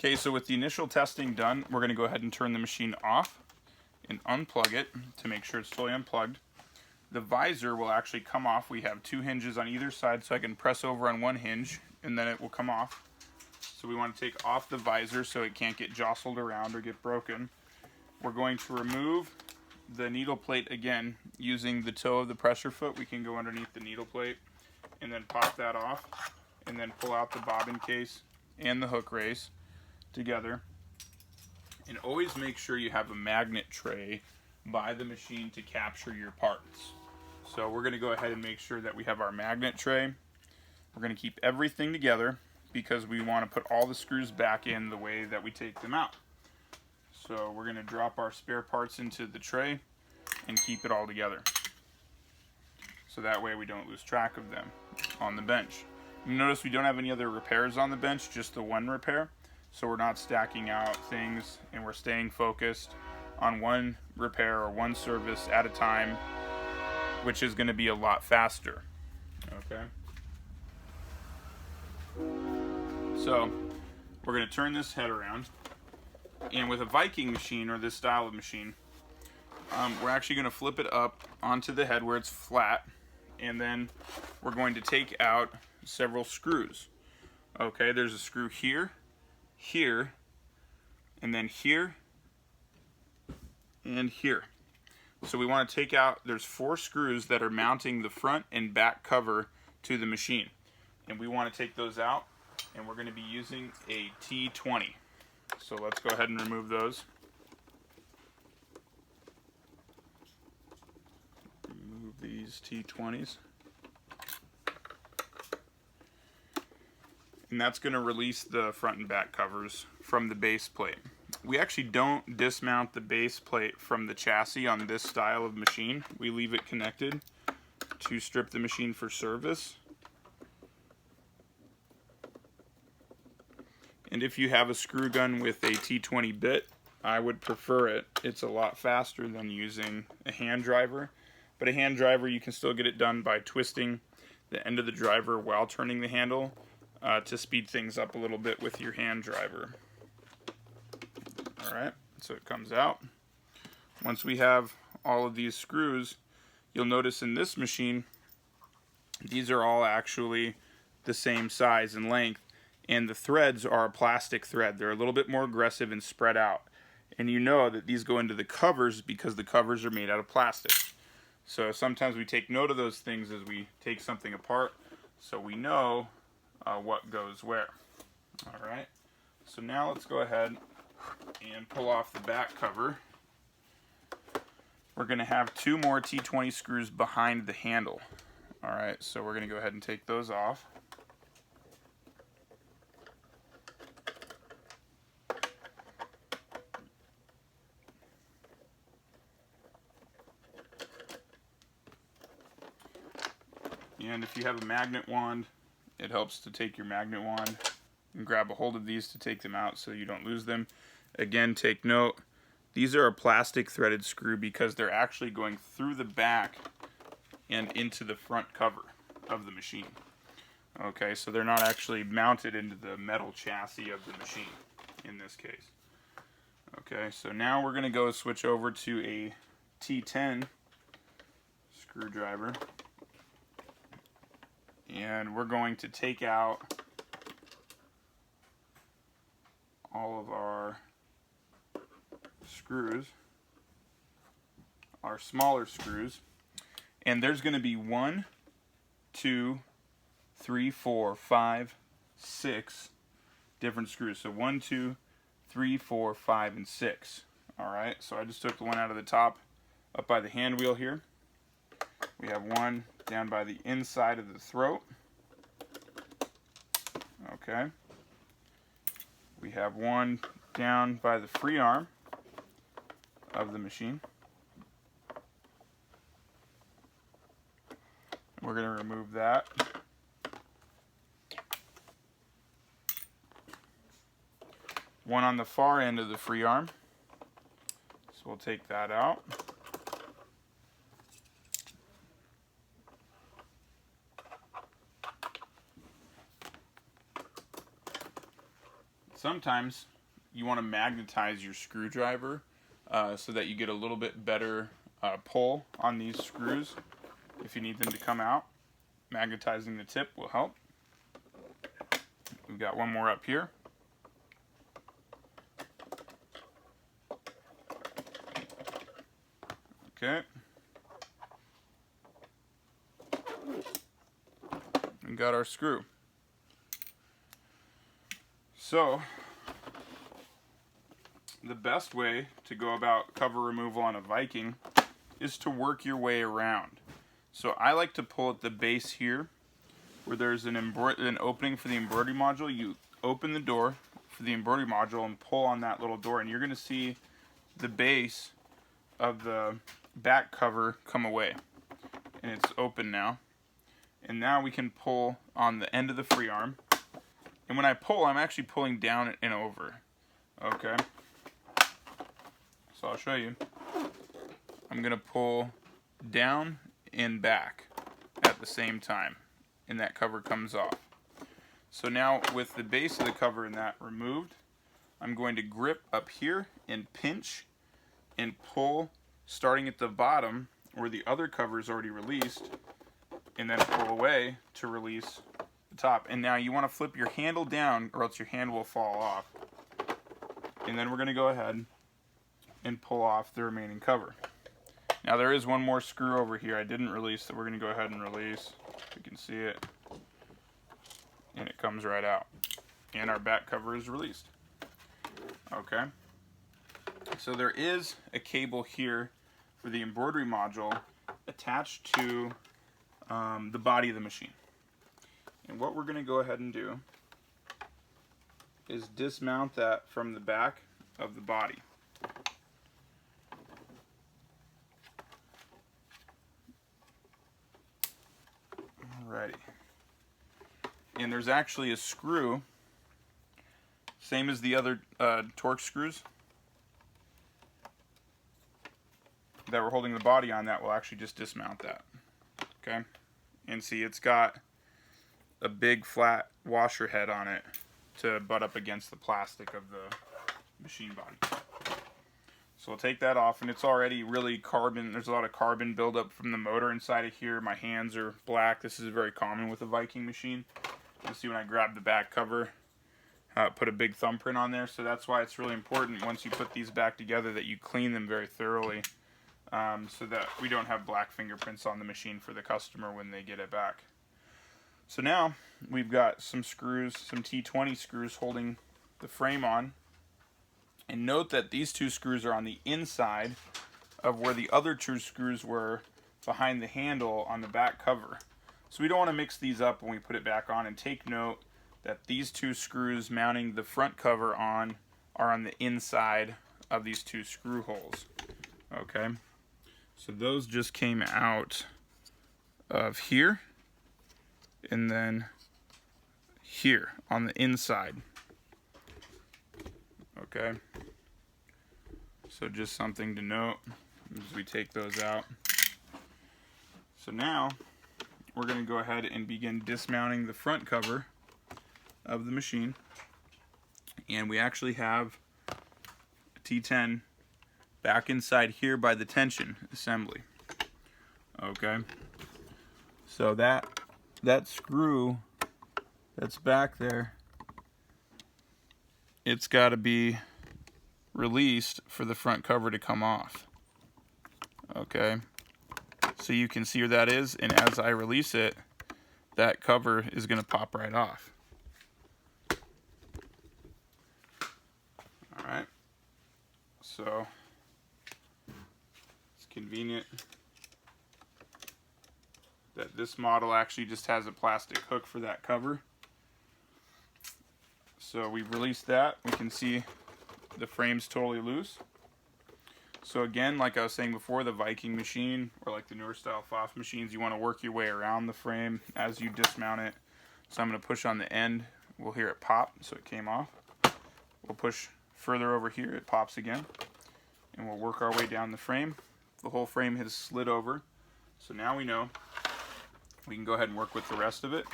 Okay, so with the initial testing done, we're going to go ahead and turn the machine off and unplug it to make sure it's fully unplugged. The visor will actually come off. We have 2 hinges on either side, so I can press over on one hinge and then it will come off. So we want to take off the visor so it can't get jostled around or get broken. We're going to remove the needle plate again using the toe of the pressure foot. We can go underneath the needle plate and then pop that off and then pull out the bobbin case and the hook race together. And always make sure you have a magnet tray by the machine to capture your parts. So we're going to go ahead and make sure that we have our magnet tray. We're going to keep everything together because we want to put all the screws back in the way that we take them out. So we're going to drop our spare parts into the tray and keep it all together. So that way we don't lose track of them on the bench. You notice we don't have any other repairs on the bench, just the one repair. So we're not stacking out things and we're staying focused on one repair or one service at a time, which is going to be a lot faster. Okay. So we're going to turn this head around, and with a Viking machine or this style of machine, we're actually going to flip it up onto the head where it's flat, and then we're going to take out several screws. Okay, there's a screw here, here, and then here, and here. So we want to take out, there's 4 screws that are mounting the front and back cover to the machine. And we want to take those out, and we're going to be using a T20. So let's go ahead and remove those. Remove these T20s. And that's going to release the front and back covers from the base plate. We actually don't dismount the base plate from the chassis on this style of machine. We leave it connected to strip the machine for service. And if you have a screw gun with a T20 bit, I would prefer it. It's a lot faster than using a hand driver. But a hand driver, you can still get it done by twisting the end of the driver while turning the handle to speed things up a little bit with your hand driver. Alright, so it comes out. Once we have all of these screws, you'll notice in this machine, these are all actually the same size and length, and the threads are a plastic thread. They're a little bit more aggressive and spread out. And you know that these go into the covers because the covers are made out of plastic. So sometimes we take note of those things as we take something apart, so we know what goes where. Alright, so now let's go ahead and pull off the back cover. We're going to have 2 more T20 screws behind the handle. Alright, so we're going to go ahead and take those off. And if you have a magnet wand, it helps to take your magnet wand and grab a hold of these to take them out so you don't lose them. Again, take note, these are a plastic threaded screw because they're actually going through the back and into the front cover of the machine. Okay, so they're not actually mounted into the metal chassis of the machine in this case. Okay, so now we're going to go switch over to a T10 screwdriver. And we're going to take out all of our screws, our smaller screws, and there's going to be 1, 2, 3, 4, 5, 6 different screws. So 1, 2, 3, 4, 5, and 6. Alright, so I just took the one out of the top up by the hand wheel here. We have 1 down by the inside of the throat. Okay. We have 1 down by the free arm of the machine. We're going to remove that. One on the far end of the free arm. So we'll take that out. Sometimes you want to magnetize your screwdriver so that you get a little bit better pull on these screws if you need them to come out. Magnetizing the tip will help. We've got one more up here. Okay. We got our screw. So, the best way to go about cover removal on a Viking is to work your way around. So I like to pull at the base here where there's an opening for the embroidery module. You open the door for the embroidery module and pull on that little door, and you're going to see the base of the back cover come away. And it's open now. And now we can pull on the end of the free arm. And when I pull, I'm actually pulling down and over. Okay. So I'll show you. I'm going to pull down and back at the same time, and that cover comes off. So now with the base of the cover and that removed, I'm going to grip up here and pinch and pull, starting at the bottom where the other cover is already released, and then pull away to release the top. And now you want to flip your handle down or else your hand will fall off. And then we're going to go ahead and pull off the remaining cover. Now there is one more screw over here I didn't release that we're going to go ahead and release. You can see it. And it comes right out. And our back cover is released. Okay. So there is a cable here for the embroidery module attached to the body of the machine. And what we're going to go ahead and do is dismount that from the back of the body. Alrighty. And there's actually a screw, same as the other torque screws that we're holding the body on, that will actually just dismount that. Okay? And see, it's got a big flat washer head on it to butt up against the plastic of the machine body. So we'll take that off, and it's already really carbon. There's a lot of carbon buildup from the motor inside of here. My hands are black. This is very common with a Viking machine. You'll see when I grab the back cover, put a big thumbprint on there. So that's why it's really important once you put these back together that you clean them very thoroughly, so that we don't have black fingerprints on the machine for the customer when they get it back. So now we've got some screws, some T20 screws holding the frame on. And note that these two screws are on the inside of where the other two screws were behind the handle on the back cover. So we don't want to mix these up when we put it back on. And take note that these two screws mounting the front cover on are on the inside of these two screw holes. Okay, so those just came out of here and then here on the inside. Okay, so just something to note as we take those out. So now we're going to go ahead and begin dismounting the front cover of the machine, and we actually have a T10 back inside here by the tension assembly. Okay, so that screw that's back there, it's got to be released for the front cover to come off. Okay, so you can see where that is, and as I release it, that cover is going to pop right off. Alright, so it's convenient that this model actually just has a plastic hook for that cover. So we've released that. We can see the frame's totally loose. So again, like I was saying before, the Viking machine, or like the newer style FOF machines, you want to work your way around the frame as you dismount it. So I'm going to push on the end. We'll hear it pop, so it came off. We'll push further over here, it pops again. And we'll work our way down the frame. The whole frame has slid over. So now we know we can go ahead and work with the rest of it.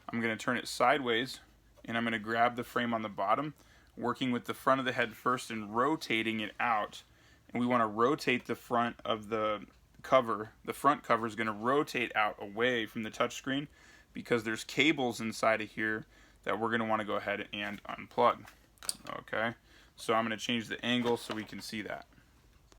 I'm going to turn it sideways, and I'm going to grab the frame on the bottom. working with the front of the head first and rotating it out. And we want to rotate the front of the cover. The front cover is going to rotate out away from the touchscreen because there's cables inside of here that we're going to want to go ahead and unplug. Okay, so I'm going to change the angle so we can see that.